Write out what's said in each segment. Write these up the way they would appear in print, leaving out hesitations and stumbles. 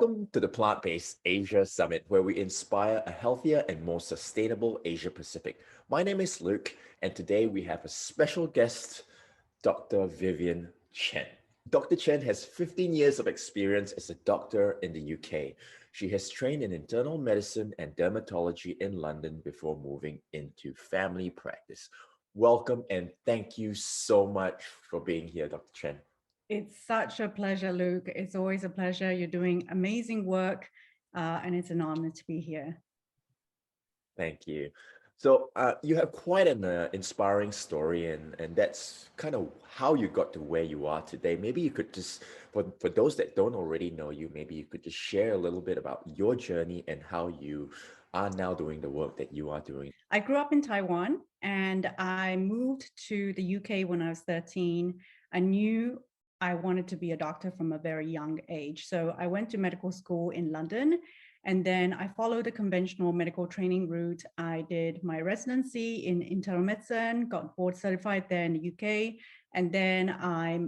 Welcome to the Plant-Based Asia Summit, where we inspire a healthier and more sustainable Asia Pacific. My name is Luke, and today we have a special guest, Dr. Vivian Chen. Dr. Chen has 15 years of experience as a doctor in the UK. She has trained in internal medicine and dermatology in London before moving into family practice. Welcome and thank you so much for being here, Dr. Chen. It's such a pleasure, Luke. It's always a pleasure. You're doing amazing work, and it's an honor to be here. Thank you. So you have quite an inspiring story, and that's kind of how you got to where you are today. Maybe you could just, for those that don't already know you, maybe you could just share a little bit about your journey and how you are now doing the work that you are doing. I grew up in Taiwan, and I moved to the UK when I was 13. I knew I wanted to be a doctor from a very young age. So I went to medical school in London, and then I followed the conventional medical training route. I did my residency in internal medicine, got board certified there in the UK, and then I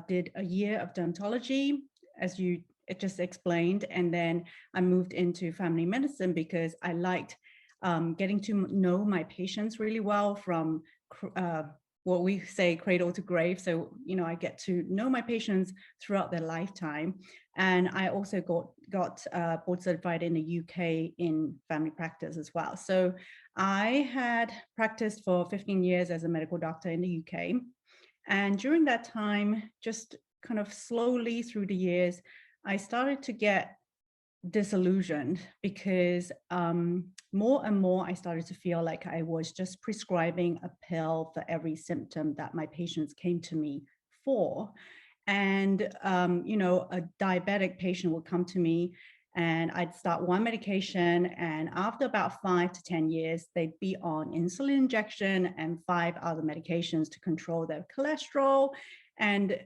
did a year of dermatology, as you just explained, and then I moved into family medicine because I liked getting to know my patients really well from what we say cradle to grave. So, I get to know my patients throughout their lifetime. And I also got board certified in the UK in family practice as well. So I had practiced for 15 years as a medical doctor in the UK. And during that time, just kind of slowly through the years, I started to get disillusioned because more and more I started to feel like I was just prescribing a pill for every symptom that my patients came to me for. And, a diabetic patient would come to me and I'd start one medication. And after about 5 to 10 years, they'd be on insulin injection and 5 other medications to control their cholesterol. And,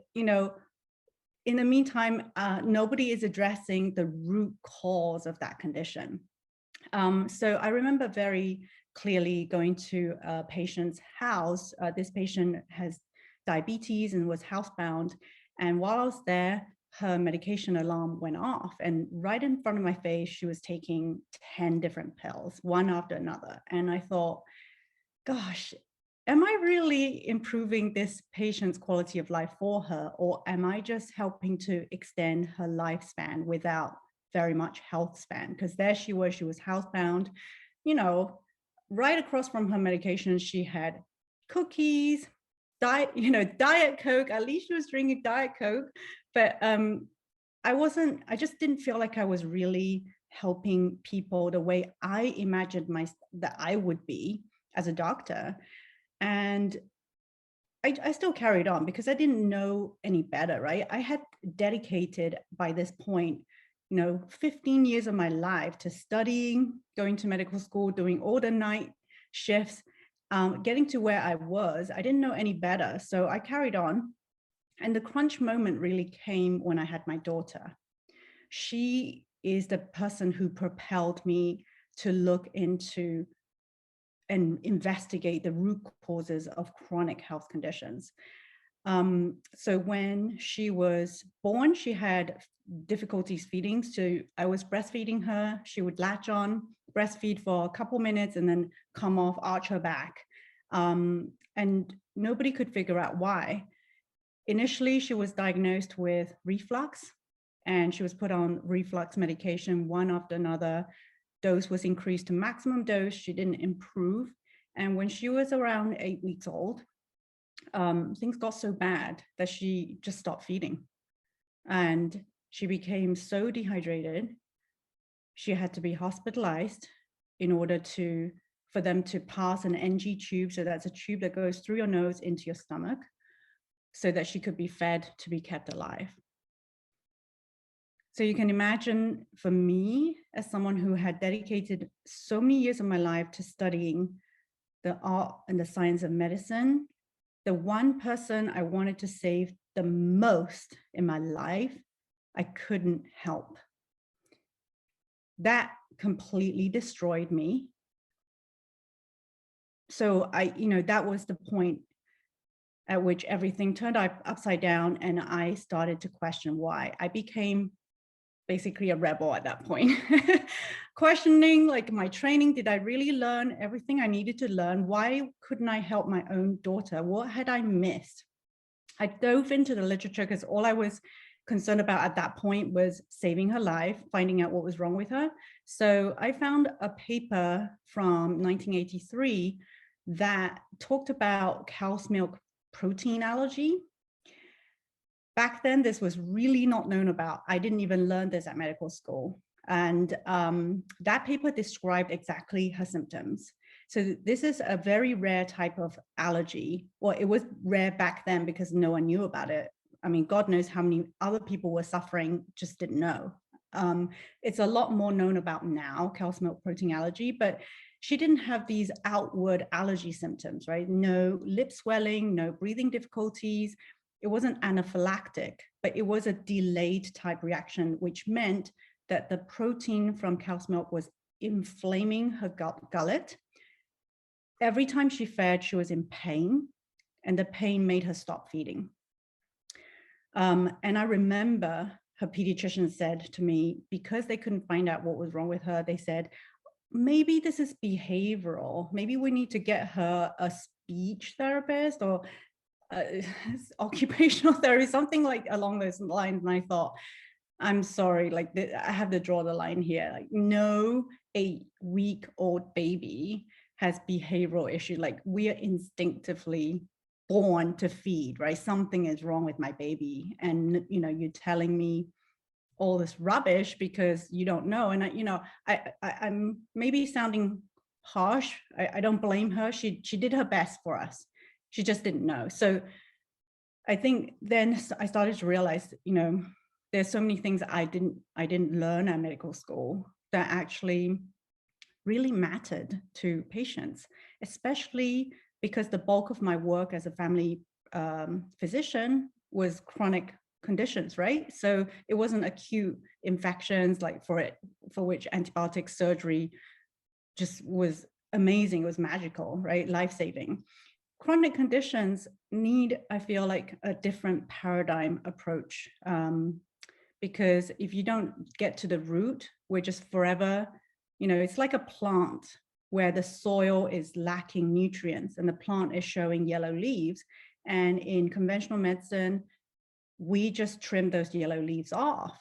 in the meantime, nobody is addressing the root cause of that condition. So I remember very clearly going to a patient's house. This patient has diabetes and was housebound. And while I was there, her medication alarm went off. And right in front of my face, she was taking 10 different pills, one after another. And I thought, gosh, am I really improving this patient's quality of life for her, or am I just helping to extend her lifespan without very much health span? Because there she was housebound, right across from her medication, she had cookies, Diet Coke. At least she was drinking Diet Coke. But I just didn't feel like I was really helping people the way I imagined that I would be as a doctor. And I still carried on because I didn't know any better, right? I had dedicated by this point, 15 years of my life to studying, going to medical school, doing all the night shifts, getting to where I was. I didn't know any better. So I carried on. And the crunch moment really came when I had my daughter. She is the person who propelled me to look into and investigate the root causes of chronic health conditions. So when she was born, she had difficulties feeding. So I was breastfeeding her. She would latch on, breastfeed for a couple minutes, and then come off, arch her back. And nobody could figure out why. Initially, she was diagnosed with reflux, and she was put on reflux medication one after another. Dose was increased to maximum dose. She didn't improve. And when she was around 8 weeks old, things got so bad that she just stopped feeding. And she became so dehydrated, she had to be hospitalized in order for them to pass an NG tube. So that's a tube that goes through your nose into your stomach so that she could be fed to be kept alive. So you can imagine, for me, as someone who had dedicated so many years of my life to studying the art and the science of medicine, the one person I wanted to save the most in my life, I couldn't help. That completely destroyed me. So that was the point at which everything turned upside down, and I started to question why. I became basically a rebel at that point. Questioning like my training, did I really learn everything I needed to learn? Why couldn't I help my own daughter? What had I missed? I dove into the literature because all I was concerned about at that point was saving her life, finding out what was wrong with her. So I found a paper from 1983 that talked about cow's milk protein allergy. Back then, this was really not known about. I didn't even learn this at medical school. And that paper described exactly her symptoms. So this is a very rare type of allergy. Well, it was rare back then because no one knew about it. I mean, God knows how many other people were suffering, just didn't know. It's a lot more known about now, cow's milk protein allergy, but she didn't have these outward allergy symptoms, right? No lip swelling, no breathing difficulties. It wasn't anaphylactic, but it was a delayed type reaction, which meant that the protein from cow's milk was inflaming her gullet. Every time she fed, she was in pain, and the pain made her stop feeding. And I remember her pediatrician said to me, because they couldn't find out what was wrong with her, they said, maybe this is behavioral. Maybe we need to get her a speech therapist or occupational therapy, something like along those lines. And I thought, I'm sorry, like I have to draw the line here. Like no 8-week-old baby has behavioral issues. Like we are instinctively born to feed, right? Something is wrong with my baby. And, you know, you're telling me all this rubbish because you don't know. And, I'm maybe sounding harsh. I don't blame her. She did her best for us. She just didn't know. So I think then I started to realize, you know, there's so many things I didn't learn at medical school that actually really mattered to patients, especially because the bulk of my work as a family physician was chronic conditions, right? So it wasn't acute infections like for which antibiotic surgery just was amazing. It was magical, right? Life-saving. Chronic conditions need, I feel like, a different paradigm approach. Because if you don't get to the root, we're just forever, you know, it's like a plant where the soil is lacking nutrients and the plant is showing yellow leaves. And in conventional medicine, we just trim those yellow leaves off.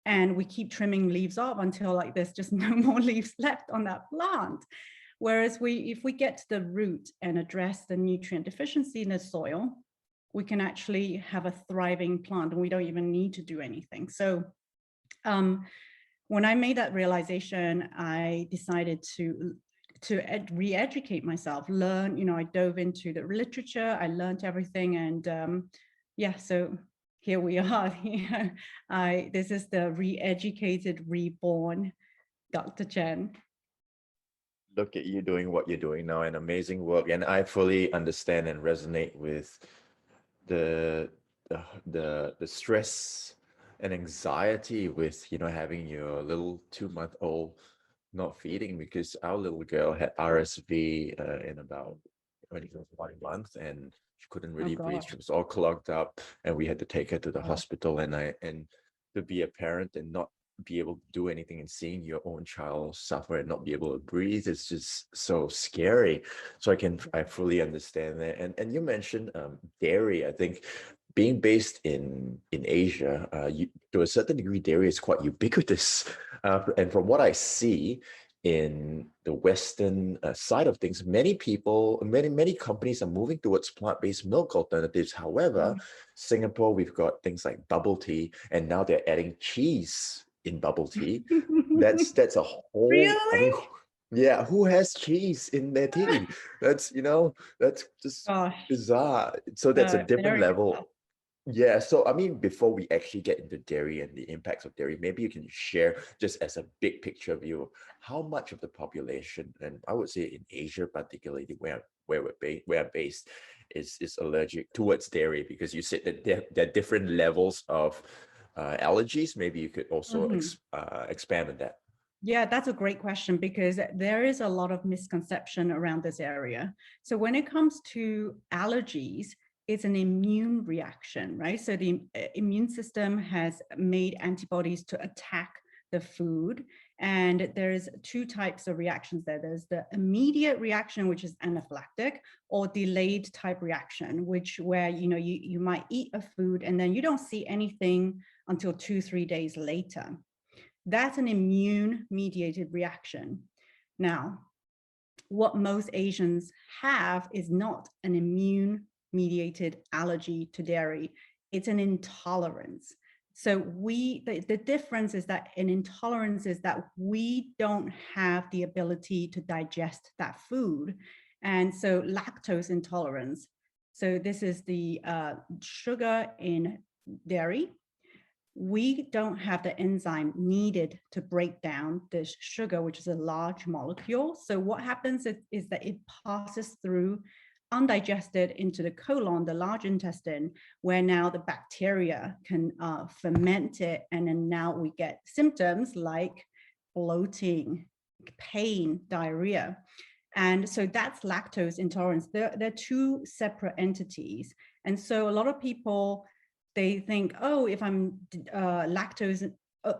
And we keep trimming leaves off until like there's just no more leaves left on that plant. Whereas if we get to the root and address the nutrient deficiency in the soil, we can actually have a thriving plant and we don't even need to do anything. So when I made that realization, I decided to re-educate myself, learn, you know, I dove into the literature, I learned everything. And yeah, so here we are. This is the re-educated, reborn Dr. Chen. Look at you doing what you're doing now, and amazing work. And I fully understand and resonate with the stress and anxiety with, you know, having your little 2-month-old not feeding, because our little girl had RSV in about 1 month, and she couldn't really breathe. She was all clogged up, and we had to take her to the hospital. And to be a parent and not be able to do anything, and seeing your own child suffer and not be able to breathe, is just so scary. So I fully understand that. And you mentioned dairy. I think being based in Asia, to a certain degree, dairy is quite ubiquitous. And from what I see in the Western side of things, many companies are moving towards plant-based milk alternatives. However, Singapore, we've got things like bubble tea, and now they're adding cheese in bubble tea. That's a whole. Really? I mean, yeah, who has cheese in their tea? That's just bizarre. So that's a different level. Yeah, so I mean, before we actually get into dairy and the impacts of dairy, maybe you can share, just as a big picture view, how much of the population, and I would say in Asia particularly, where we're based, is allergic towards dairy, because you said that there are different levels of allergies. Maybe you could also expand on that. Yeah, that's a great question, because there is a lot of misconception around this area. So when it comes to allergies, it's an immune reaction, right? So the immune system has made antibodies to attack the food. And there's two types of reactions there. There's the immediate reaction, which is anaphylactic, or delayed type reaction, which where you might eat a food and then you don't see anything until 2-3 days later. That's an immune mediated reaction. Now, what most Asians have is not an immune mediated allergy to dairy. It's an intolerance. So the difference is that an intolerance is that we don't have the ability to digest that food. And so lactose intolerance. So this is the sugar in dairy. We don't have the enzyme needed to break down this sugar, which is a large molecule. So what happens is that it passes through undigested into the colon, the large intestine, where now the bacteria can ferment it. And then now we get symptoms like bloating, pain, diarrhea. And so that's lactose intolerance. They're two separate entities. And so a lot of people, they think, oh, if I'm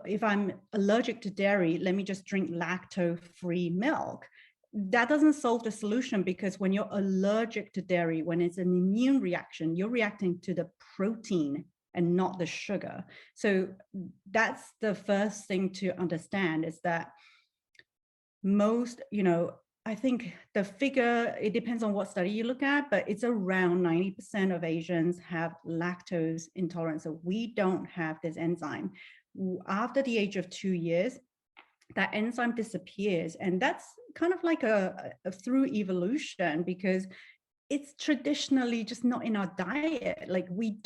if I'm allergic to dairy, let me just drink lactose-free milk. That doesn't solve the solution, because when you're allergic to dairy, when it's an immune reaction, you're reacting to the protein and not the sugar. So that's the first thing to understand, is that most, I think the figure, it depends on what study you look at, but it's around 90% of Asians have lactose intolerance. So we don't have this enzyme. After the age of 2 years, that enzyme disappears. And that's kind of like a through evolution, because it's traditionally just not in our diet. Like we've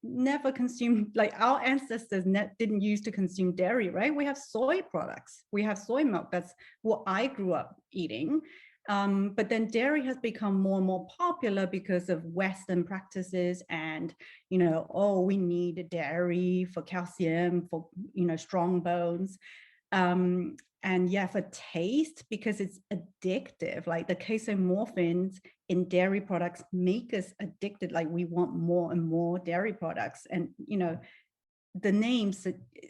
never consumed, like our ancestors didn't used to consume dairy, right? We have soy products, we have soy milk. That's what I grew up eating. But then dairy has become more and more popular because of Western practices, and oh, we need dairy for calcium, for strong bones. And yeah, for taste, because it's addictive. Like the casomorphins in dairy products make us addicted. Like we want more and more dairy products. And the name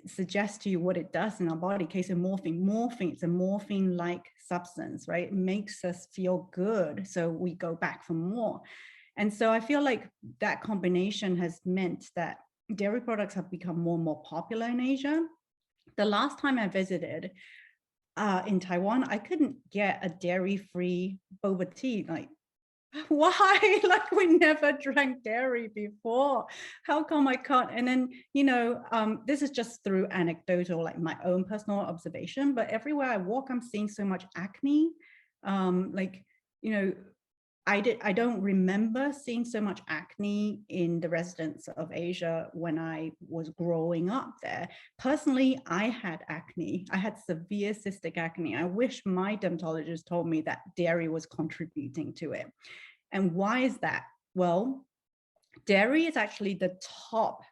suggests to you what it does in our body. Morphine, it's a morphine-like substance, right? It makes us feel good, so we go back for more. And so I feel like that combination has meant that dairy products have become more and more popular in Asia. The last time I visited in Taiwan, I couldn't get a dairy-free boba tea. Like, why? Like, we never drank dairy before. How come I can't? And then, this is just through anecdotal, like my own personal observation, but everywhere I walk, I'm seeing so much acne. I don't remember seeing so much acne in the residents of Asia when I was growing up there. Personally, I had acne. I had severe cystic acne. I wish my dermatologist told me that dairy was contributing to it. And why is that? Well, dairy is actually the top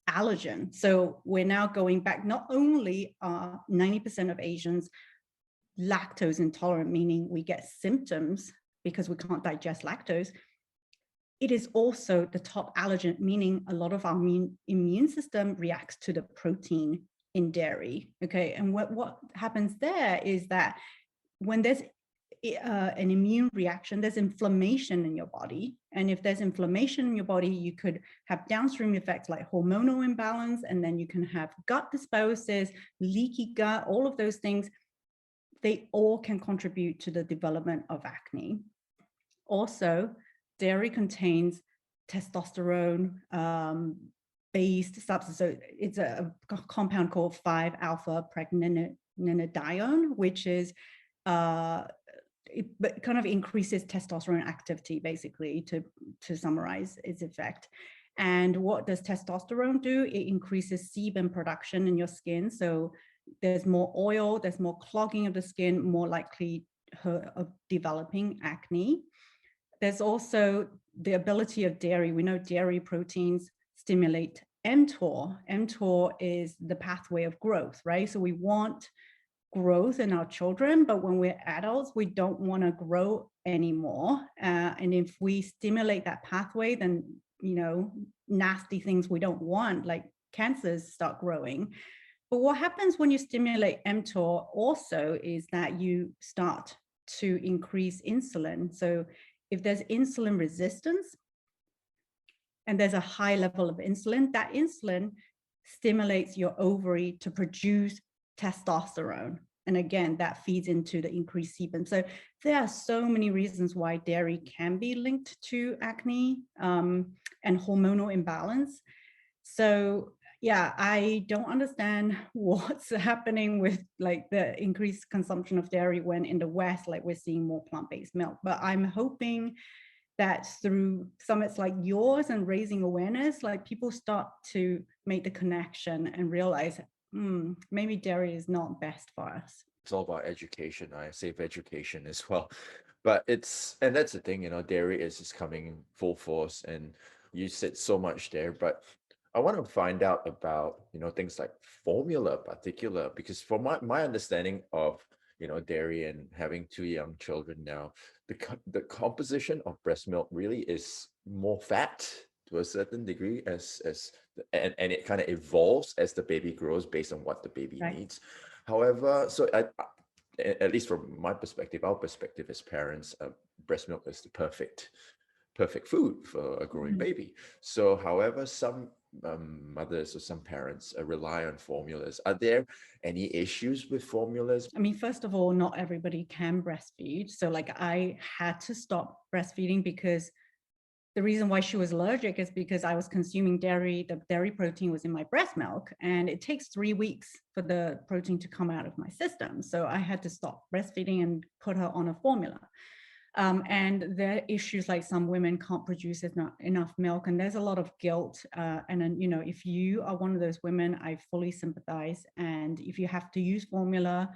allergen. So we're now going back, not only are 90% of Asians lactose intolerant, meaning we get symptoms because we can't digest lactose, it is also the top allergen, meaning a lot of our immune system reacts to the protein in dairy. Okay, and what happens there is that when there's an immune reaction, there's inflammation in your body. And if there's inflammation in your body, you could have downstream effects like hormonal imbalance, and then you can have gut dysbiosis, leaky gut, all of those things. They all can contribute to the development of acne. Also, dairy contains testosterone based substance. So it's a compound called 5-alpha-pregnenolone, which is it kind of increases testosterone activity, basically, to summarize its effect. And what does testosterone do? It increases sebum production in your skin. So there's more oil, there's more clogging of the skin, more likely of developing acne. There's also the ability of dairy. We know dairy proteins stimulate mTOR. mTOR is the pathway of growth, right? So we want growth in our children, but when we're adults, we don't want to grow anymore. And if we stimulate that pathway, then, nasty things we don't want, like cancers, start growing. But what happens when you stimulate mTOR also is that you start to increase insulin. So if there's insulin resistance and there's a high level of insulin, that insulin stimulates your ovary to produce testosterone. And again, that feeds into the increased sebum. So there are so many reasons why dairy can be linked to acne and hormonal imbalance. So yeah, I don't understand what's happening with like the increased consumption of dairy when in the West, like we're seeing more plant-based milk. But I'm hoping that through summits like yours and raising awareness, like people start to make the connection and realize, maybe dairy is not best for us. It's all about education. I save education as well. But and that's the thing, dairy is just coming in full force, and you said so much there, but I want to find out about, things like formula particular, because from my understanding of, dairy and having two young children now, the composition of breast milk really is more fat to a certain degree and it kind of evolves as the baby grows based on what the baby Right. needs. However, so at least from my perspective, our perspective as parents, breast milk is the perfect food for a growing baby. So, however, some mothers or some parents rely on formulas. Are there any issues with formulas? I mean, first of all, not everybody can breastfeed. So like I had to stop breastfeeding because the reason why she was allergic is because I was consuming dairy. The dairy protein was in my breast milk, and it takes 3 weeks for the protein to come out of my system. So I had to stop breastfeeding and put her on a formula. And there are issues like some women can't produce enough milk, and there's a lot of guilt. And then, if you are one of those women, I fully sympathize. And if you have to use formula,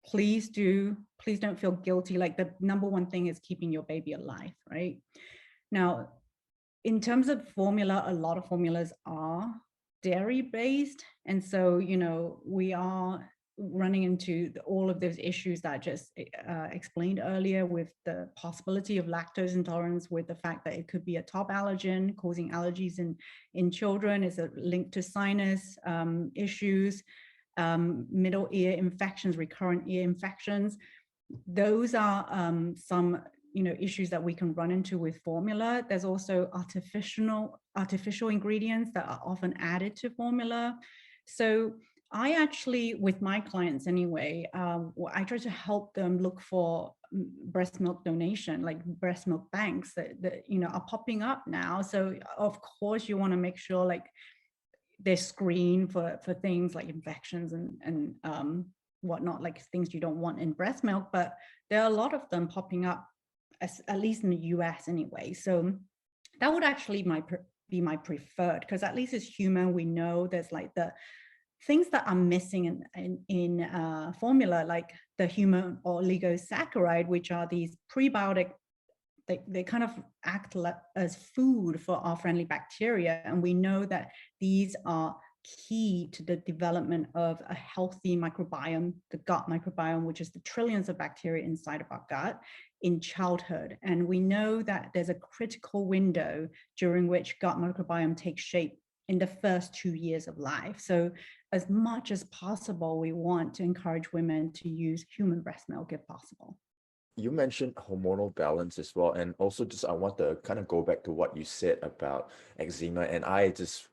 please don't feel guilty. Like the number one thing is keeping your baby alive, right? Now, in terms of formula, a lot of formulas are dairy based. And so, we are running into all of those issues that I just explained earlier, with the possibility of lactose intolerance, with the fact that it could be a top allergen causing allergies in children, is a link to sinus issues, middle ear infections, recurrent ear infections. Those are some issues that we can run into with formula. There's also artificial ingredients that are often added to formula. So I actually, with my clients anyway, I try to help them look for breast milk donation, like breast milk banks that are popping up now. So of course you want to make sure like they're screened for things like infections and whatnot, like things you don't want in breast milk. But there are a lot of them popping up, at least in the US anyway. So that would actually be my preferred, because at least as human, we know there's like the things that are missing in formula, like the human oligosaccharide, which are these prebiotic. They kind of act as food for our friendly bacteria. And we know that these are key to the development of a healthy microbiome, the gut microbiome, which is the trillions of bacteria inside of our gut in childhood. And we know that there's a critical window during which gut microbiome takes shape in the first 2 years of life. So as much as possible, we want to encourage women to use human breast milk if possible. You mentioned hormonal balance as well. And also I want to kind of go back to what you said about eczema. And I just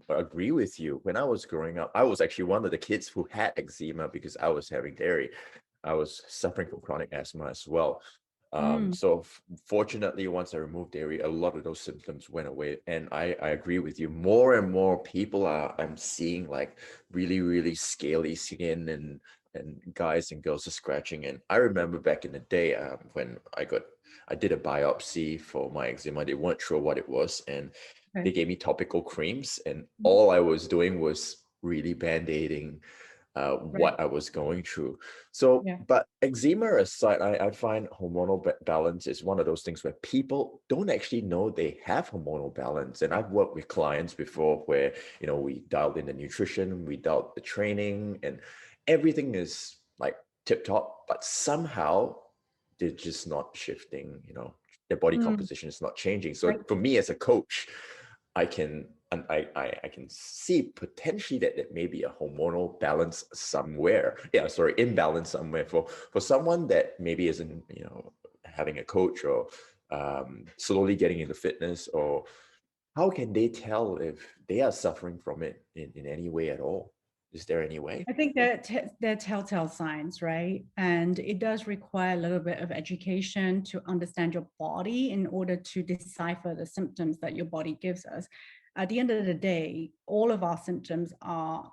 agree with you. When I was growing up, I was actually one of the kids who had eczema because I was having dairy. I was suffering from chronic asthma as well. So fortunately, once I removed dairy, a lot of those symptoms went away. And I agree with you. More and more people I'm seeing like really, really scaly skin, and guys and girls are scratching. And I remember back in the day when I did a biopsy for my eczema. They weren't sure what it was, and they gave me topical creams, and all I was doing was really band-aiding what I was going through. So, but eczema aside, I find hormonal balance is one of those things where people don't actually know they have hormonal balance. And I've worked with clients before where, we dialed in the nutrition, we dialed the training, and everything is like tip top, but somehow they're just not shifting, their body Mm, composition is not changing. So right. for me as a coach, I can I can see potentially that there may be a hormonal balance somewhere. Yeah, sorry, imbalance somewhere for someone that maybe isn't, having a coach or slowly getting into fitness, or how can they tell if they are suffering from it in any way at all? Is there any way? I think that they're telltale signs, right? And it does require a little bit of education to understand your body in order to decipher the symptoms that your body gives us. At the end of the day, all of our symptoms are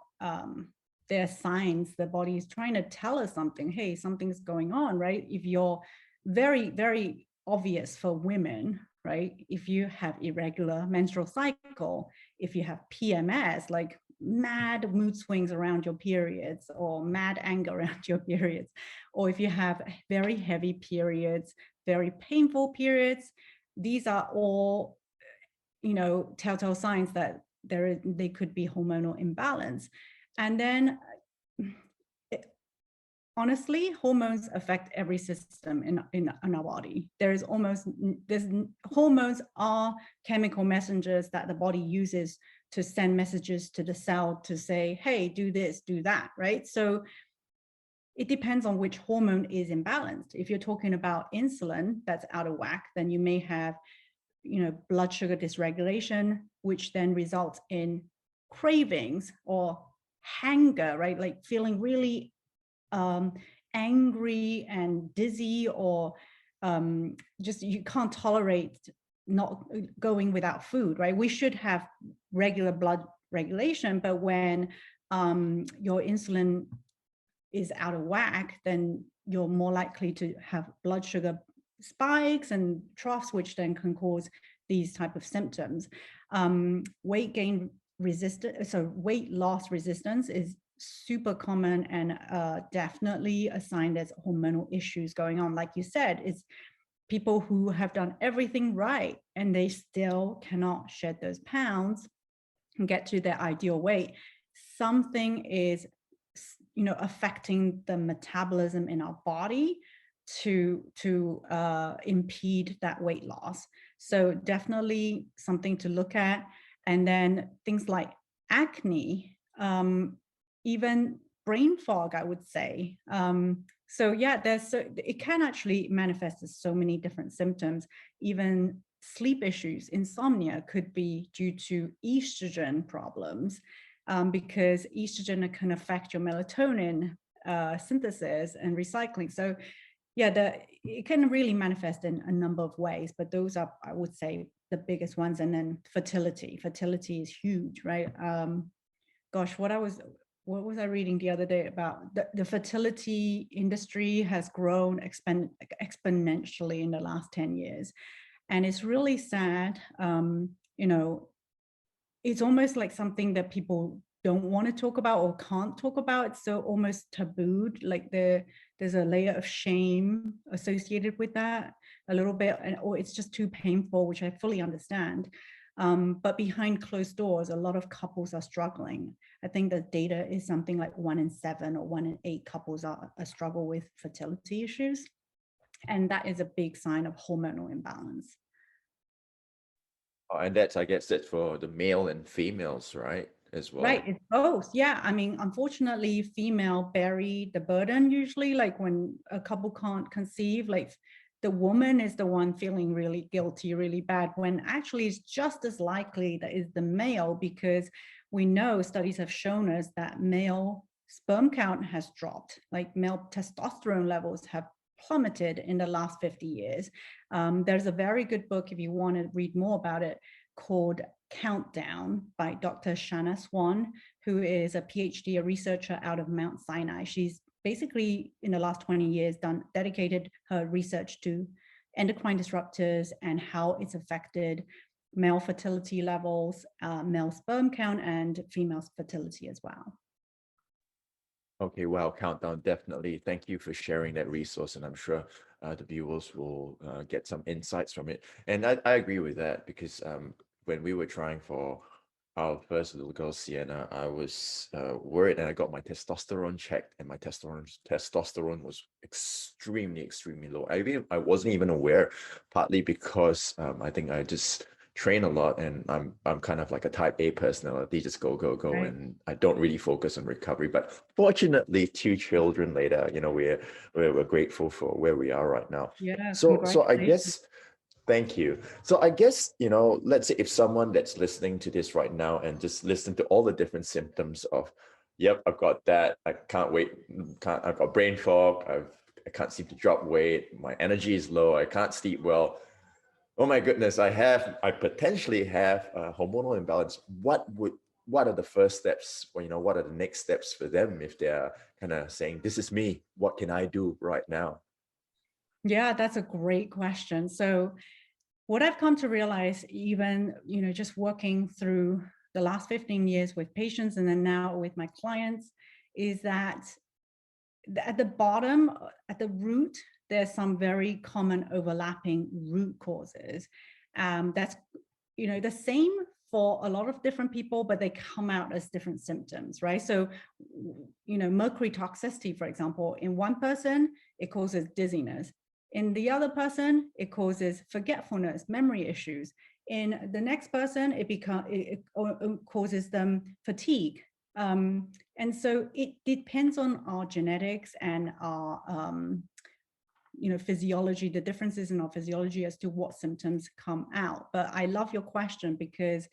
they're signs the body is trying to tell us something. Hey, something's going on, right? If you're very, very obvious for women, right? If you have irregular menstrual cycle, if you have PMS, like mad mood swings around your periods or mad anger around your periods, or if you have very heavy periods, very painful periods, these are all, telltale signs that they could be hormonal imbalance. And then honestly, hormones affect every system in our body. Hormones are chemical messengers that the body uses to send messages to the cell to say, hey, do this, do that, right? So it depends on which hormone is imbalanced. If you're talking about insulin that's out of whack, then you may have, blood sugar dysregulation, which then results in cravings or hunger, right? Like feeling really um, angry and dizzy, or just you can't tolerate not going without food, right? We should have regular blood regulation, but when your insulin is out of whack, then you're more likely to have blood sugar spikes and troughs, which then can cause these type of symptoms. Weight gain resistance, so weight loss resistance is super common and definitely a sign there's hormonal issues going on. Like you said, it's people who have done everything right and they still cannot shed those pounds and get to their ideal weight. Something is, affecting the metabolism in our body to impede that weight loss. So definitely something to look at. And then things like acne, even brain fog, I would say. So yeah, it can actually manifest as so many different symptoms. Even sleep issues, insomnia could be due to estrogen problems, because estrogen can affect your melatonin synthesis and recycling. So yeah, it can really manifest in a number of ways, but those are, I would say, the biggest ones. And then fertility is huge, right? Gosh, what was I reading the other day about the fertility industry has grown exponentially in the last 10 years. And it's really sad. You know, it's almost like something that people don't want to talk about or can't talk about. It's so almost tabooed, like there's a layer of shame associated with that a little bit, or it's just too painful, which I fully understand. But behind closed doors, a lot of couples are struggling. I think the data is something like 1 in 7 or 1 in 8 couples are struggle with fertility issues. And that is a big sign of hormonal imbalance. And I guess that's for the male and females, right? As Right, well. it's both. Yeah, I mean, unfortunately, female bury the burden usually, like when a couple can't conceive, like the woman is the one feeling really guilty, really bad, when actually it's just as likely that is the male, because we know studies have shown us that male sperm count has dropped, like male testosterone levels have plummeted in the last 50 years. There's a very good book, if you want to read more about it, called Countdown by Dr. Shanna Swan, who is a PhD, a researcher out of Mount Sinai. She's basically in the last 20 years dedicated her research to endocrine disruptors and how it's affected male fertility levels, male sperm count, and female fertility as well. Okay, wow, Countdown, definitely. Thank you for sharing that resource, and I'm sure the viewers will get some insights from it. And I agree with that, because when we were trying for Our first little girl, Sienna, I was worried, and I got my testosterone checked, and my testosterone was extremely low. I wasn't even aware, partly because I think I just train a lot, and I'm kind of like a type A personality, just go, Right. and I don't really focus on recovery. But fortunately, 2 children later, we're grateful for where we are right now. Yeah, So I congratulations. guess. Thank you. So I guess, let's say if someone that's listening to this right now and just listen to all the different symptoms of, yep, I've got that. I can't wait. I've got brain fog. I can't seem to drop weight. My energy is low. I can't sleep well. Oh my goodness, I potentially have a hormonal imbalance. What are the first steps, or, what are the next steps for them if they're kind of saying, this is me. What can I do right now? Yeah, that's a great question. So what I've come to realize, even, just working through the last 15 years with patients and then now with my clients, is that at the bottom, at the root, there's some very common overlapping root causes. That's, the same for a lot of different people, but they come out as different symptoms, right? So, mercury toxicity, for example, in one person, it causes dizziness. In the other person, it causes forgetfulness, memory issues. In the next person, it causes them fatigue. And so it depends on our genetics and our physiology, the differences in our physiology as to what symptoms come out. But I love your question because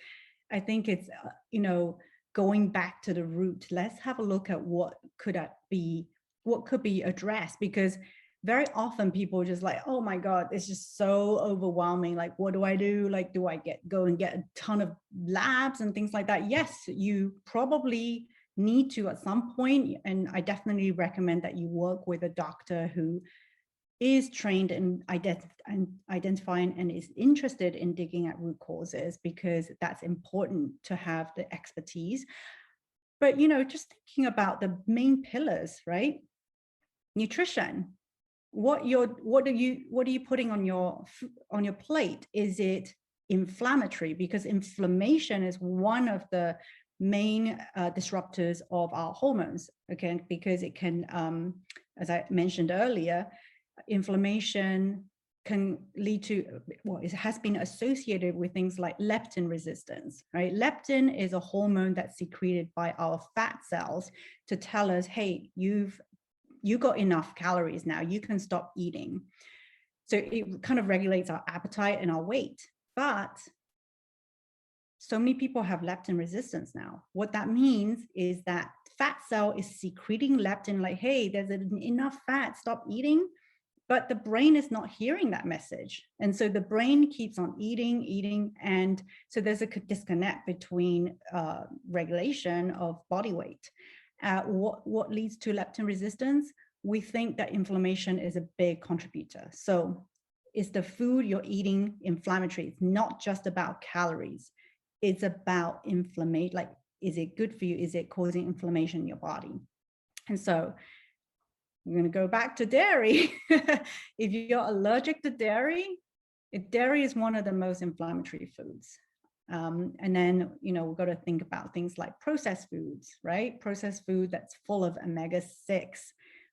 I think it's going back to the root. Let's have a look at what could be addressed, because very often people are just like, oh my God, it's just so overwhelming. Like, what do I do? Like, do I go and get a ton of labs and things like that? Yes, you probably need to at some point. And I definitely recommend that you work with a doctor who is trained in identifying and is interested in digging at root causes, because that's important to have the expertise. But, just thinking about the main pillars, right? Nutrition. What are you putting on your plate? Is it inflammatory? Because inflammation is one of the main disruptors of our hormones. Okay, because it can, as I mentioned earlier, inflammation can lead to, well, it has been associated with things like leptin resistance, right? Leptin is a hormone that's secreted by our fat cells to tell us, hey, you got enough calories now, you can stop eating. So it kind of regulates our appetite and our weight. But so many people have leptin resistance now. What that means is that fat cell is secreting leptin, like, hey, there's enough fat, stop eating. But the brain is not hearing that message. And so the brain keeps on eating. And so there's a disconnect between regulation of body weight. What leads to leptin resistance? We think that inflammation is a big contributor. So is the food you're eating inflammatory? It's not just about calories. It's about inflammation. Like, is it good for you? Is it causing inflammation in your body? And so we're going to go back to dairy. If you're allergic to dairy, dairy is one of the most inflammatory foods. And then, we've got to think about things like processed foods, right? Processed food that's full of omega-6,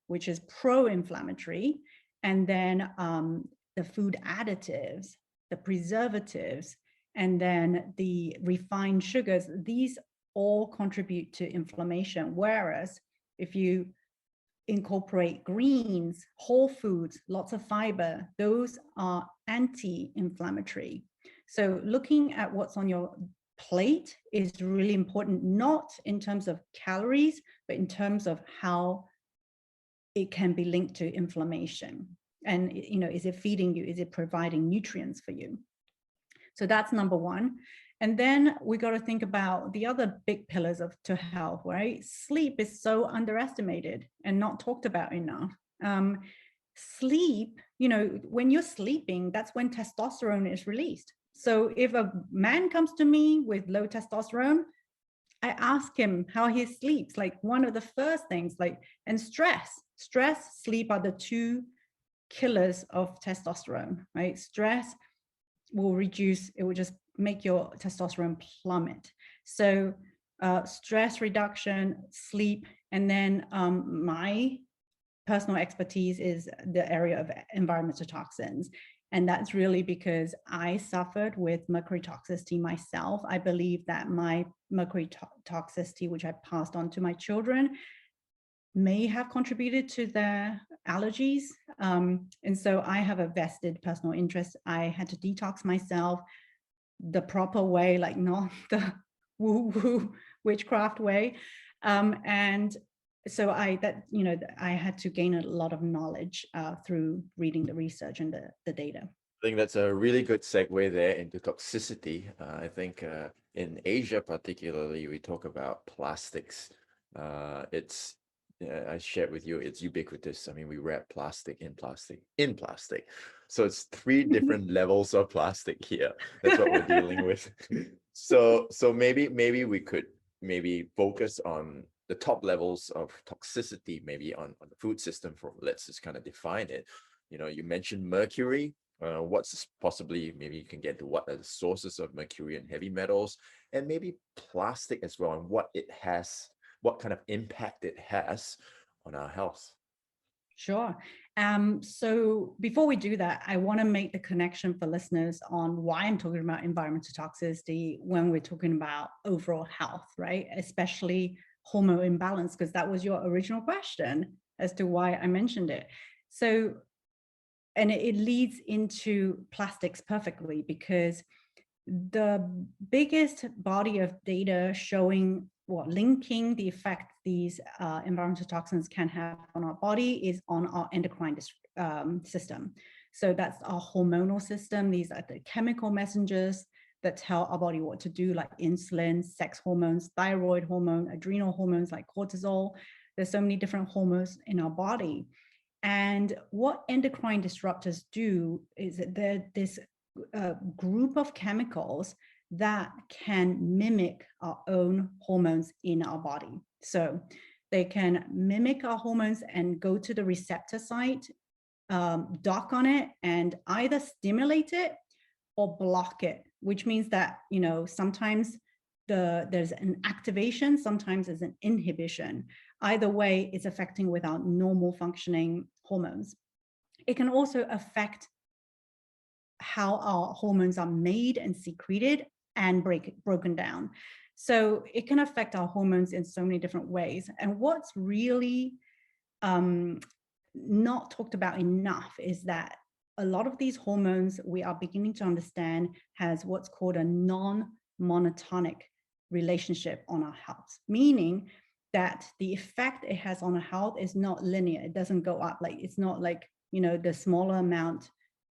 which is pro-inflammatory. And then the food additives, the preservatives, and then the refined sugars, these all contribute to inflammation. Whereas if you incorporate greens, whole foods, lots of fiber, those are anti-inflammatory. So looking at what's on your plate is really important, not in terms of calories, but in terms of how it can be linked to inflammation. And, is it feeding you? Is it providing nutrients for you? So that's number one. And then we got to think about the other big pillars to health, right? Sleep is so underestimated and not talked about enough. Sleep, when you're sleeping, that's when testosterone is released. So if a man comes to me with low testosterone, I ask him how he sleeps. Like, one of the first things, and stress, sleep are the two killers of testosterone, right? Stress will reduce, it will just make your testosterone plummet. So stress reduction, sleep, and then my personal expertise is the area of environmental toxins. And that's really because I suffered with mercury toxicity myself. I believe that my mercury toxicity, which I passed on to my children, may have contributed to their allergies. And so I have a vested personal interest. I had to detox myself the proper way, like not the woo-woo witchcraft way. And so I had to gain a lot of knowledge through reading the research and the data. I think that's a really good segue there into toxicity. I think in Asia particularly, we talk about plastics. It's I shared with you, it's ubiquitous. I mean, we wrap plastic in plastic in plastic. So it's three different levels of plastic here. That's what we're dealing with. So maybe we could maybe focus on the top levels of toxicity, maybe on the food system. For let's just kind of define it. You know, you mentioned mercury. What's possibly, maybe you can get to what are the sources of mercury and heavy metals, and maybe plastic as well, and what it has, what kind of impact it has on our health. Sure. So before we do that, I want to make the connection for listeners on why I'm talking about environmental toxicity when we're talking about overall health, right? Especially hormone imbalance, because that was your original question as to why I mentioned it. So, and it leads into plastics perfectly, because the biggest body of data showing linking the effect these environmental toxins can have on our body is on our endocrine system. So that's our hormonal system. These are the chemical messengers that tell our body what to do, like insulin, sex hormones, thyroid hormone, adrenal hormones like cortisol. There's so many different hormones in our body. And what endocrine disruptors do is that they're this group of chemicals that can mimic our own hormones in our body. So they can mimic our hormones and go to the receptor site, dock on it, and either stimulate it or block it, which means that, you know, sometimes there's an activation, sometimes there's an inhibition. Either way, it's affecting with our normal functioning hormones. It can also affect how our hormones are made and secreted and broken down. So it can affect our hormones in so many different ways. And what's really not talked about enough is that a lot of these hormones we are beginning to understand has what's called a non-monotonic relationship on our health, meaning that the effect it has on our health is not linear. It doesn't go up. Like, it's not like, you know, the smaller amount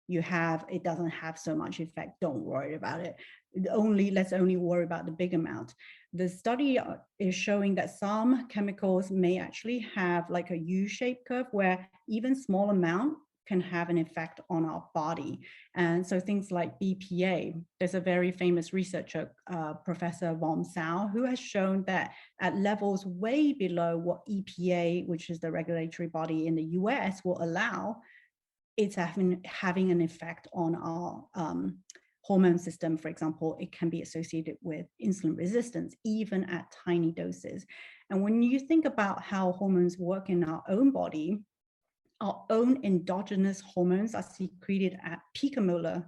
you have, it doesn't have so much effect. Don't worry about it. Let's only worry about the big amount. The study is showing that some chemicals may actually have like a U-shaped curve where even small amount can have an effect on our body. And so things like BPA, there's a very famous researcher, Professor Von Sau, who has shown that at levels way below what EPA, which is the regulatory body in the US, will allow, it's having an effect on our hormone system. For example, it can be associated with insulin resistance, even at tiny doses. And when you think about how hormones work in our own body, our own endogenous hormones are secreted at picomolar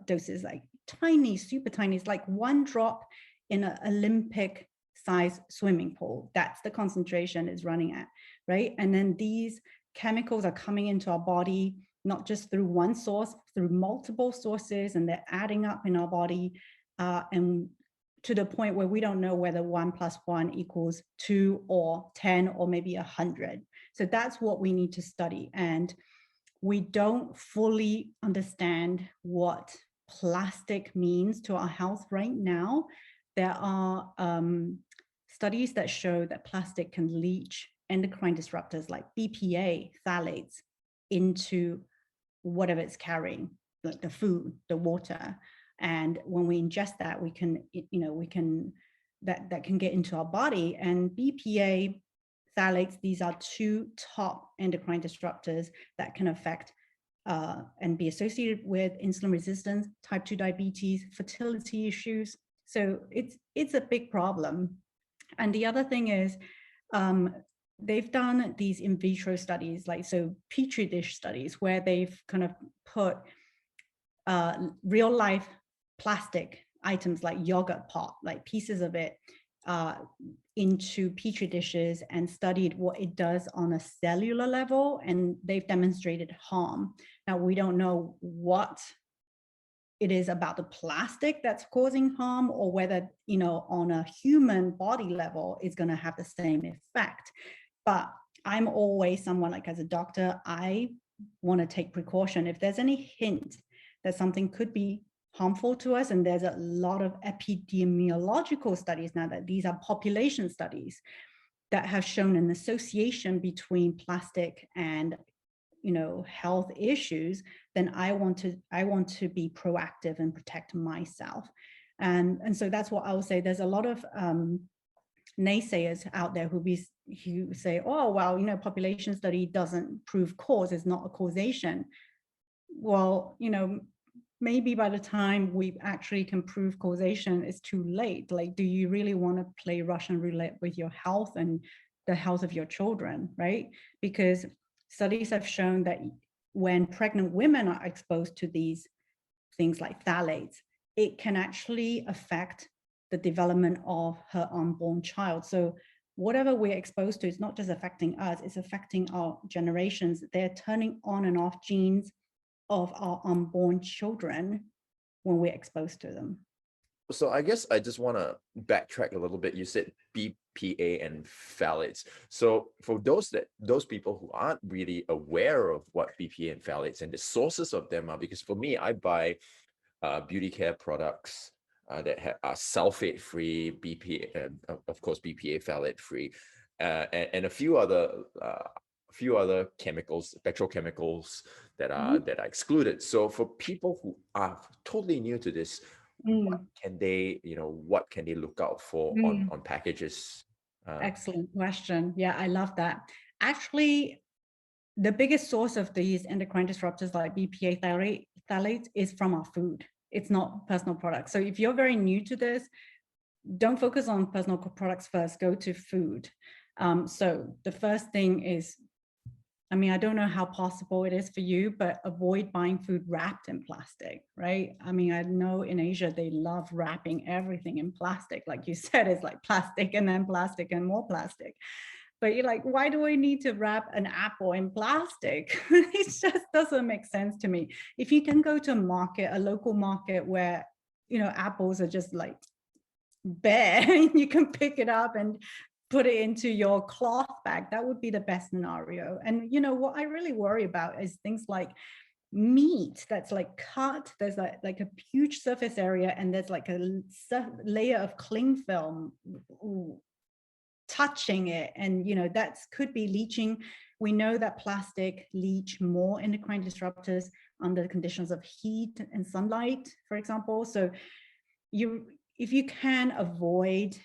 doses, like tiny, super tiny. It's like one drop in an Olympic size swimming pool. That's the concentration it's running at, right? And then these chemicals are coming into our body, not just through one source, through multiple sources, and they're adding up in our body, and to the point where we don't know whether 1 + 1 = 2 or 10 or maybe 100. So that's what we need to study. And we don't fully understand what plastic means to our health right now. There are studies that show that plastic can leach endocrine disruptors like BPA, phthalates into whatever it's carrying, like the food, the water. And when we ingest that, we can, that can get into our body. And BPA, phthalates, these are two top endocrine disruptors that can affect and be associated with insulin resistance, type 2 diabetes, fertility issues, So it's a big problem. And the other thing is, um, they've done these in vitro studies, like so petri dish studies, where they've kind of put real life plastic items like yogurt pot, like pieces of it, uh, into petri dishes and studied what it does on a cellular level, and they've demonstrated harm. Now we don't know what it is about the plastic that's causing harm, or whether, on a human body level is going to have the same effect. But I'm always someone, like, as a doctor, I want to take precaution. If there's any hint that something could be harmful to us, and there's a lot of epidemiological studies now that these are population studies that have shown an association between plastic and health issues, then I want to be proactive and protect myself. And so that's what I would say. There's a lot of naysayers out there who say, oh, well, population study doesn't prove cause, it's not a causation. Well, maybe by the time we actually can prove causation, it's too late. Like, do you really want to play Russian roulette with your health and the health of your children, right? Because studies have shown that when pregnant women are exposed to these things like phthalates, it can actually affect the development of her unborn child. So whatever we're exposed to is not just affecting us, it's affecting our generations. They're turning on and off genes of our unborn children when we're exposed to them. So I guess I just want to backtrack a little bit. You said BPA and phthalates. So for those people who aren't really aware of what BPA and phthalates and the sources of them are, because for me, I buy beauty care products that are sulfate-free, BPA, of course, BPA phthalate free, and a few other chemicals, petrochemicals that are excluded. So for people who are totally new to this, what can they look out for on packages? Excellent question. Yeah, I love that. Actually, the biggest source of these endocrine disruptors like BPA phthalates is from our food. It's not personal products. So if you're very new to this, don't focus on personal products first, go to food. So the first thing is, I don't know how possible it is for you, but avoid buying food wrapped in plastic, right? I know in Asia, they love wrapping everything in plastic. Like you said, it's like plastic and then plastic and more plastic. But you're like, why do I need to wrap an apple in plastic? It just doesn't make sense to me. If you can go to a local market where, apples are just like bare, and you can pick it up and put it into your cloth bag, that would be the best scenario. And what I really worry about is things like meat that's like cut, there's like a huge surface area, and there's like a layer of cling film touching it, and that could be leaching. We know that plastic leach more endocrine disruptors under conditions of heat and sunlight, for example. So if you can avoid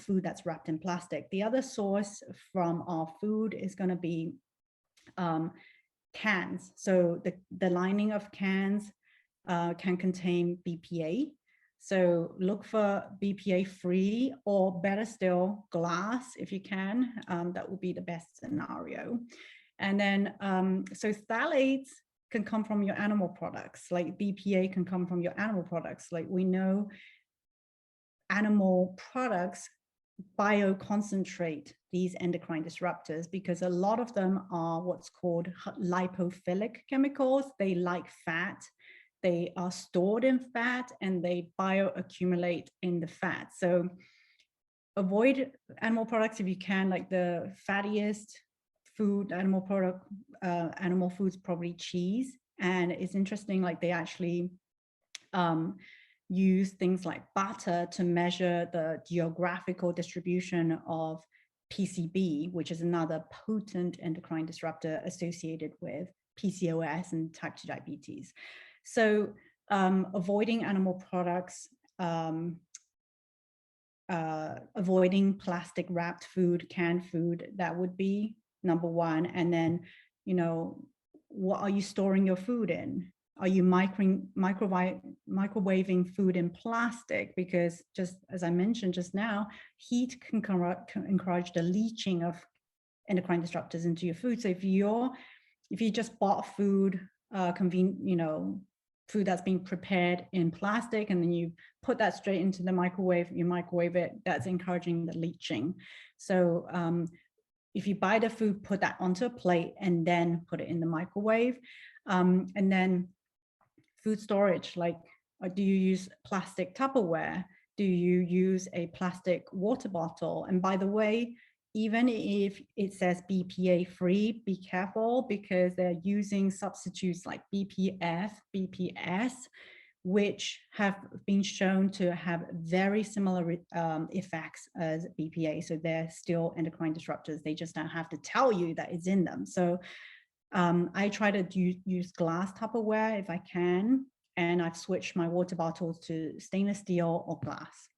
food that's wrapped in plastic. The other source from our food is going to be cans. So the lining of cans can contain BPA. So look for BPA free, or better still, glass if you can. That will be the best scenario. And then, so phthalates can come from your animal products, like BPA can come from your animal products. Like we know animal products bioconcentrate these endocrine disruptors because a lot of them are what's called lipophilic chemicals. They like fat, they are stored in fat, and they bioaccumulate in the fat. So avoid animal products if you can. Like the fattiest food, animal foods, probably cheese. And it's interesting, like they actually use things like butter to measure the geographical distribution of PCB, which is another potent endocrine disruptor associated with PCOS and type 2 diabetes. So avoiding animal products, avoiding plastic wrapped food, canned food, that would be number one. And then, what are you storing your food in? Are you microwaving food in plastic? Because just as I mentioned just now, heat can encourage the leaching of endocrine disruptors into your food. So if you just bought food, food that's being prepared in plastic, and then you put that straight into the microwave, you microwave it, that's encouraging the leaching. So if you buy the food, put that onto a plate and then put it in the microwave. And then food storage, like, do you use plastic Tupperware? Do you use a plastic water bottle? And by the way, even if it says BPA free, be careful, because they're using substitutes like BPF, BPS, which have been shown to have very similar effects as BPA. So they're still endocrine disruptors. They just don't have to tell you that it's in them. So I try to use glass Tupperware if I can, and I've switched my water bottles to stainless steel or glass.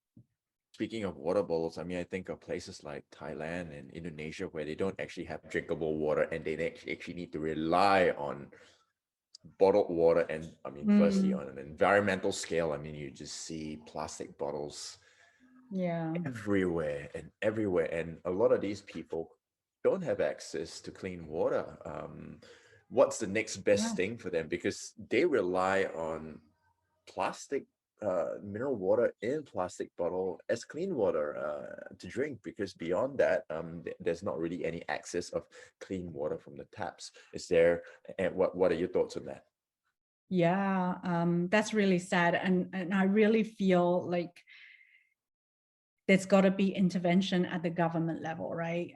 Speaking of water bottles, I mean, I think of places like Thailand and Indonesia where they don't actually have drinkable water and they actually need to rely on bottled water. And I mean, firstly, on an environmental scale, I mean, you just see plastic bottles everywhere and everywhere. And a lot of these people don't have access to clean water. What's the next best thing for them? Because they rely on plastic mineral water in plastic bottle as clean water to drink, because beyond that there's not really any access of clean water from the taps. Is there, and what are your thoughts on that? Yeah, that's really sad. And I really feel like there's got to be intervention at the government level, right?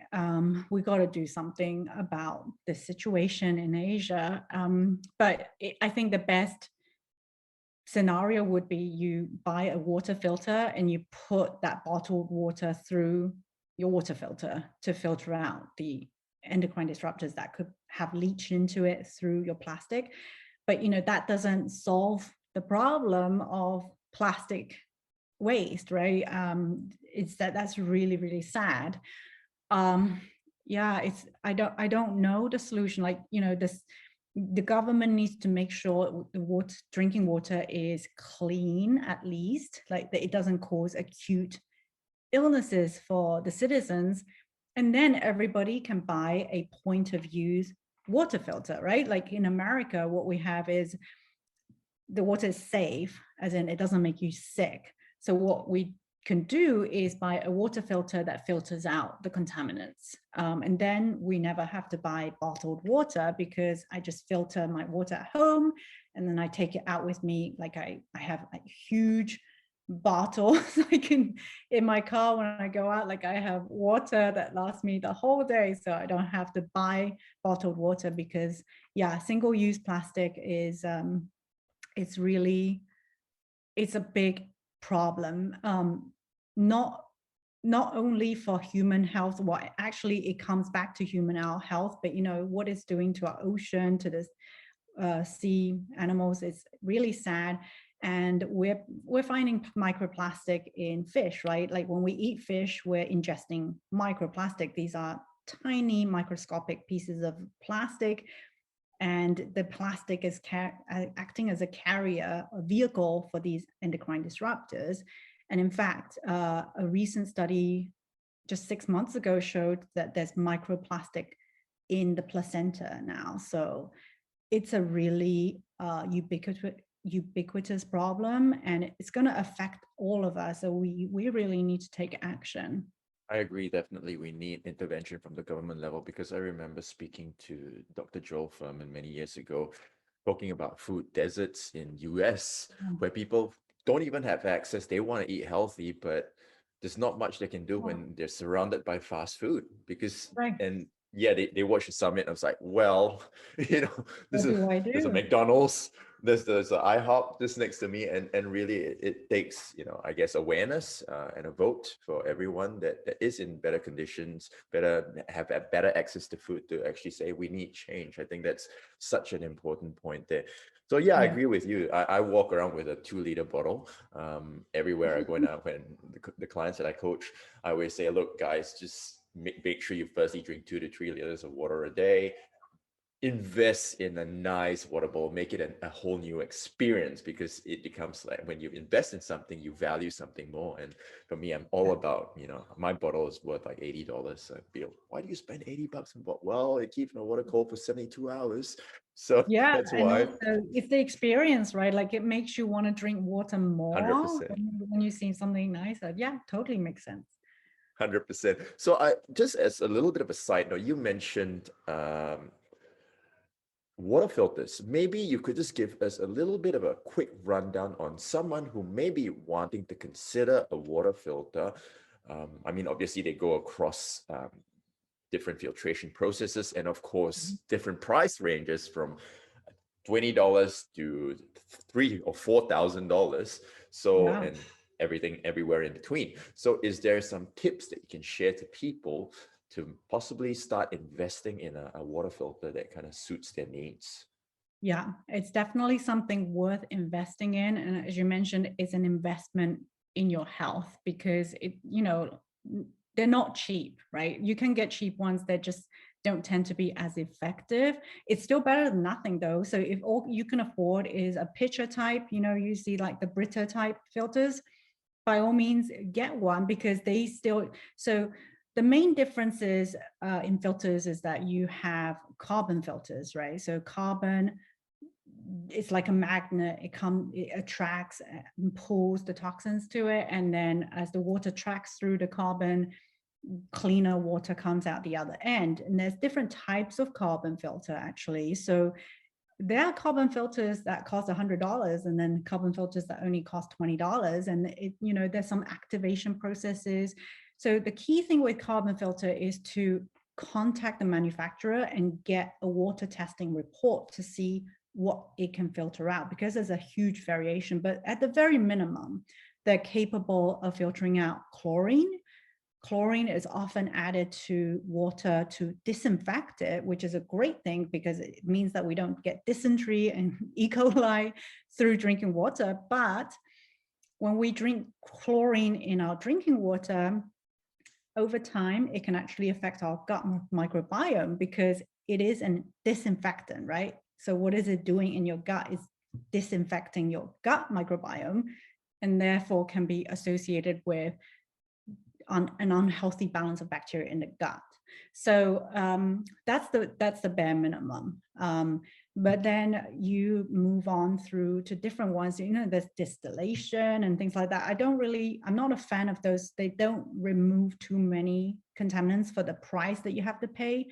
We got to do something about the situation in Asia. I think the best scenario would be you buy a water filter and you put that bottled water through your water filter to filter out the endocrine disruptors that could have leached into it through your plastic. But that doesn't solve the problem of plastic waste, right? It's that's really, really sad. Yeah, I don't know the solution. Like, the government needs to make sure the drinking water is clean, at least, like that it doesn't cause acute illnesses for the citizens. And then everybody can buy a point of use water filter, right? Like in America, what we have is the water is safe, as in it doesn't make you sick. So what we can do is buy a water filter that filters out the contaminants. And then we never have to buy bottled water, because I just filter my water at home and then I take it out with me. Like I have a huge bottle like in my car when I go out. Like I have water that lasts me the whole day, so I don't have to buy bottled water, because single-use plastic is it's a big problem, not only for human health. What actually it comes back to human health, but what it's doing to our ocean, to the sea animals, is really sad. And we're finding microplastic in fish, right? Like when we eat fish, we're ingesting microplastic. These are tiny microscopic pieces of plastic, and the plastic is acting as a carrier, a vehicle for these endocrine disruptors. And in fact, a recent study just 6 months ago showed that there's microplastic in the placenta now. So it's a really ubiquitous problem, and it's going to affect all of us. So we really need to take action. I agree, definitely we need intervention from the government level, because I remember speaking to Dr. Joel Furman many years ago, talking about food deserts in US, where people don't even have access. They want to eat healthy, but there's not much they can do when they're surrounded by fast food. Because and yeah, they watch the summit. I was like, well, there's a McDonald's, there's an IHOP just next to me, and really it takes, I guess, awareness and a vote for everyone that is in better conditions, have better access to food, to actually say we need change. I think that's such an important point there. So I agree with you. I walk around with a 2-liter bottle everywhere I go now. When the clients that I coach, I always say, look, guys, just make sure you firstly drink 2 to 3 liters of water a day. invest in a nice water bowl, make it a whole new experience, because it becomes like when you invest in something, you value something more. And for me, I'm all about, my bottle is worth like $80. So I'd be like, why do you spend $80 on bottle? Well, it keeps my water cold for 72 hours. So Yeah, that's and why. also it's the experience, right? Like it makes you want to drink water more 100%. when you see something nicer. Yeah, totally makes sense. 100%. So I just, as a little bit of a side note, you mentioned water filters. Maybe you could just give us a little bit of a quick rundown on someone who may be wanting to consider a water filter. I mean, obviously they go across different filtration processes, and of course, different price ranges from $20 to $3,000 or $4,000. So, Yeah. and everything everywhere in between. So is there some tips that you can share to people to possibly start investing in a water filter that kind of suits their needs? Yeah, it's definitely something worth investing in. And as you mentioned, it's an investment in your health because they're not cheap, right? You can get cheap ones that just don't tend to be as effective. It's still better than nothing though. So if all you can afford is a pitcher type, you see like the Brita type filters, by all means get one because they still, so the main differences in filters is that you have carbon filters, right? So carbon, it's like a magnet. It attracts and pulls the toxins to it, and then as the water tracks through the carbon, cleaner water comes out the other end. And there's different types of carbon filter actually. So there are carbon filters that cost $100 and then carbon filters that only cost $20. And there's some activation processes. So the key thing with carbon filter is to contact the manufacturer and get a water testing report to see what it can filter out, because there's a huge variation. But at the very minimum, they're capable of filtering out chlorine. Chlorine is often added to water to disinfect it, which is a great thing because it means that we don't get dysentery and E. coli through drinking water. But when we drink chlorine in our drinking water, over time, it can actually affect our gut microbiome because it is a disinfectant, right? So what is it doing in your gut is disinfecting your gut microbiome, and therefore can be associated with an unhealthy balance of bacteria in the gut. So that's the bare minimum. But then you move on through to different ones. There's distillation and things like that. I'm not a fan of those. They don't remove too many contaminants for the price that you have to pay.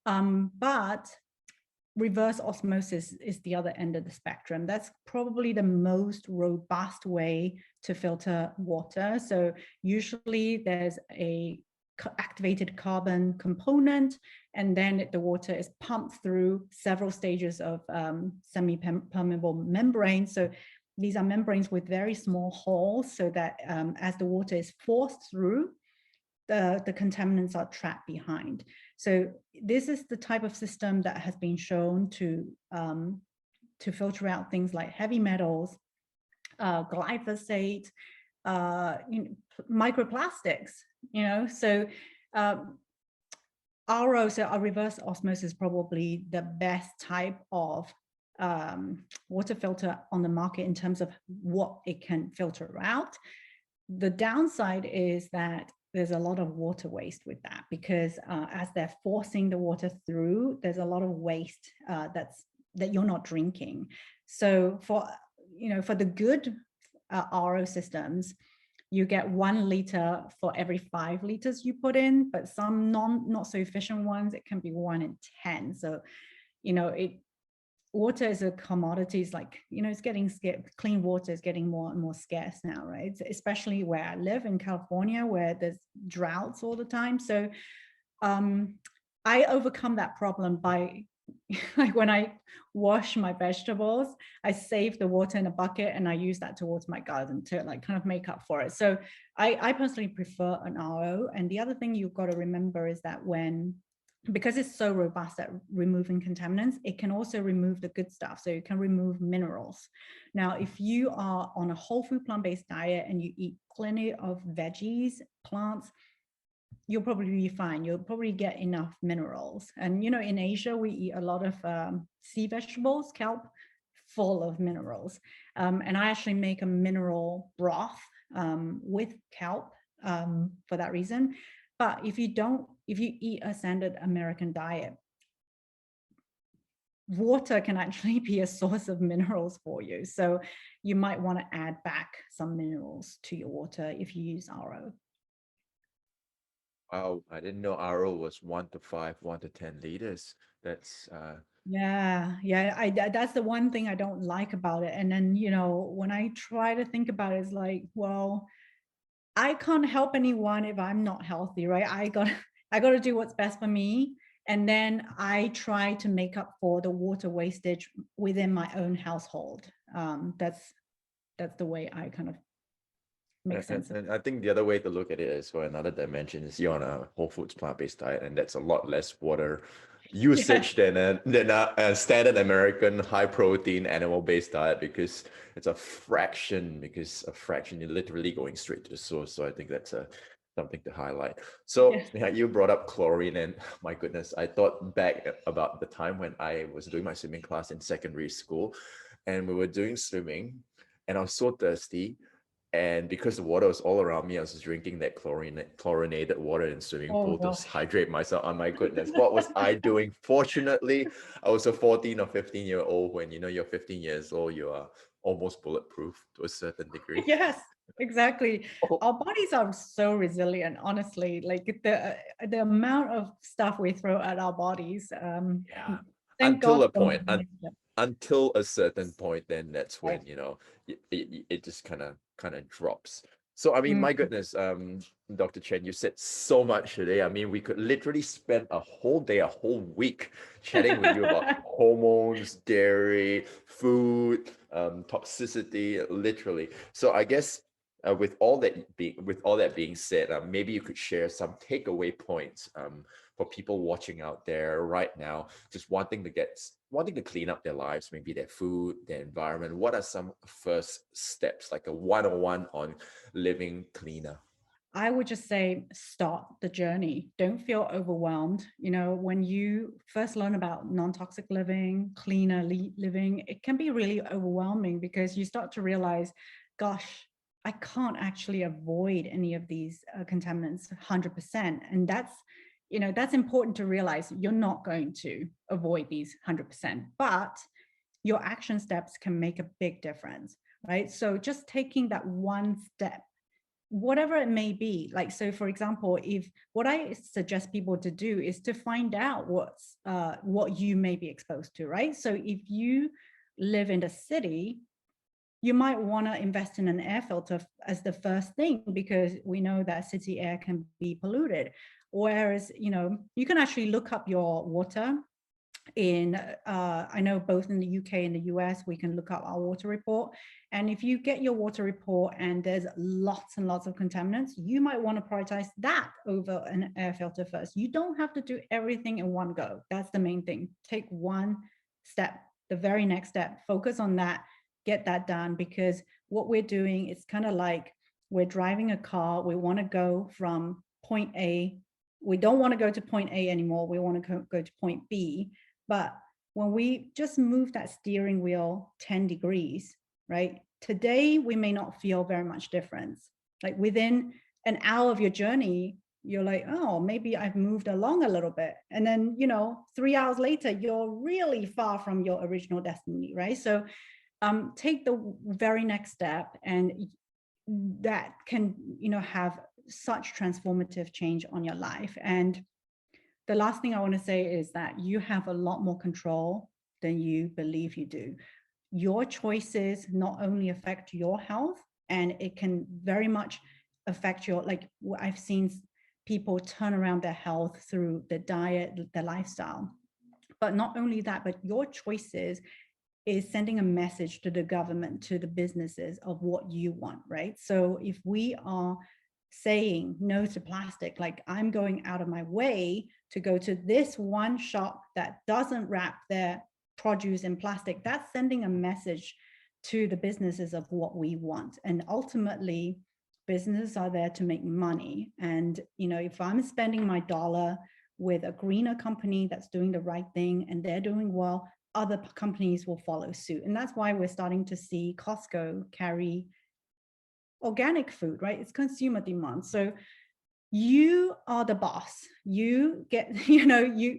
But reverse osmosis is the other end of the spectrum. That's probably the most robust way to filter water. So usually there's a activated carbon component, and then the water is pumped through several stages of semi-permeable membranes. So these are membranes with very small holes so that as the water is forced through, the contaminants are trapped behind. So this is the type of system that has been shown to filter out things like heavy metals, glyphosate, microplastics. So RO, so our reverse osmosis is probably the best type of water filter on the market in terms of what it can filter out. The downside is that there's a lot of water waste with that because as they're forcing the water through, there's a lot of waste that you're not drinking. So for the good RO systems, you get 1 liter for every 5 liters you put in, but some not so efficient ones, it can be 1 in 10. So water is a commodity. It's like, it's getting scarce. Clean water is getting more and more scarce now, right? Especially where I live in California, where there's droughts all the time. So I overcome that problem by like when I wash my vegetables, I save the water in a bucket and I use that towards my garden to like kind of make up for it. So I personally prefer an RO. And the other thing you've got to remember is that because it's so robust at removing contaminants, it can also remove the good stuff. So it can remove minerals. Now, if you are on a whole food plant-based diet and you eat plenty of veggies, plants, you'll probably be fine. You'll probably get enough minerals. And, you know, in Asia, we eat a lot of sea vegetables, kelp, full of minerals. And I actually make a mineral broth with kelp for that reason. But if you eat a standard American diet, water can actually be a source of minerals for you. So you might want to add back some minerals to your water if you use RO. Wow, I didn't know RO was 1 to 5, 1 to 10 liters. That's Yeah. That's the one thing I don't like about it. And then, you know, when I try to think about it, it's like, well, I can't help anyone if I'm not healthy, right? I got to do what's best for me. And then I try to make up for the water wastage within my own household. That's the way I kind of make sense of and I think the other way to look at it is, for another dimension, is you're on a whole foods plant-based diet, and that's a lot less water it. Yeah. usage than a standard American high protein animal-based diet, because it's a fraction, you're literally going straight to the source. So I think that's something to highlight. So Yes. yeah, you brought up chlorine, and my goodness, I thought back about the time when I was doing my swimming class in secondary school, and we were doing swimming, and I was so thirsty. And because the water was all around me, I was just drinking that chlorinated water in swimming Oh pool to gosh. hydrate myself. Oh my goodness, what was I doing? Fortunately, I was a 14 or 15-year-old. When you know you're 15 years old, you are almost bulletproof to a certain degree. Yes, exactly. Oh, Our bodies are so resilient, honestly. Like the amount of stuff we throw at our bodies. yeah. Thank Until God a for point, nature. until a certain point, then that's Right. when it just kind of drops. So I mean, Mm. my goodness, Dr. Chen, you said so much today. I mean, we could literally spend a whole day, a whole week chatting with you about hormones, dairy, food, toxicity, literally. So I guess with all that being said, maybe you could share some takeaway points for people watching out there right now, just wanting to clean up their lives, maybe their food, their environment. What are some first steps, like a 101 on living cleaner? I would just say start the journey. Don't feel overwhelmed. You know, when you first learn about non-toxic living, cleaner living, it can be really overwhelming because you start to realize, gosh, I can't actually avoid any of these contaminants 100%. And that's, you know, that's important to realize. You're not going to avoid these 100%, but your action steps can make a big difference, right? So just taking that one step, whatever it may be, like, so for example, if what I suggest people to do is to find out what you may be exposed to, right? So if you live in the city, you might want to invest in an air filter as the first thing, because we know that city air can be polluted. Whereas, you know, you can actually look up your water in I know both in the UK and the US, we can look up our water report. And if you get your water report and there's lots and lots of contaminants, you might want to prioritize that over an air filter first. You don't have to do everything in one go. That's the main thing. Take one step, the very next step, focus on that, get that done, because what we're doing is kind of like we're driving a car. We want to go from point A. We don't want to go to point A anymore. We want to go to point B. But when we just move that steering wheel 10 degrees, right? Today, we may not feel very much difference. Like within an hour of your journey, you're like, oh, maybe I've moved along a little bit. And then, you know, 3 hours later, you're really far from your original destiny, right? So take the very next step, and that can, you know, have such transformative change on your life. And the last thing I want to say is that you have a lot more control than you believe you do. Your choices not only affect your health, and it can very much affect your, like, I've seen people turn around their health through the diet, the lifestyle. But not only that, but your choices is sending a message to the government, to the businesses of what you want, right? So if we are saying no to plastic, like I'm going out of my way to go to this one shop that doesn't wrap their produce in plastic, that's sending a message to the businesses of what we want. And ultimately, businesses are there to make money. And, if I'm spending my dollar with a greener company that's doing the right thing and they're doing well, other companies will follow suit. And that's why we're starting to see Costco carry organic food, right? It's consumer demand. So you are the boss. You get,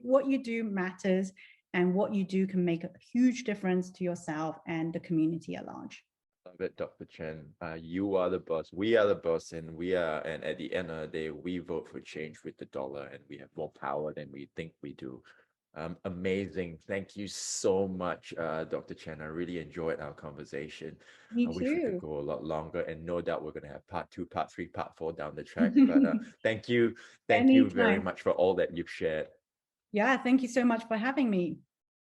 what you do matters, and what you do can make a huge difference to yourself and the community at large. Love it, Dr. Chen. You are the boss. We are the boss, and at the end of the day, we vote for change with the dollar, and we have more power than we think we do. Amazing. Thank you so much, Dr. Chen. I really enjoyed our conversation. Me I wish we could too. go a lot longer, and no doubt we're going to have part 2, part 3, part 4 down the track. But thank you very Anytime. much for all that you've shared. Yeah, thank you so much for having me.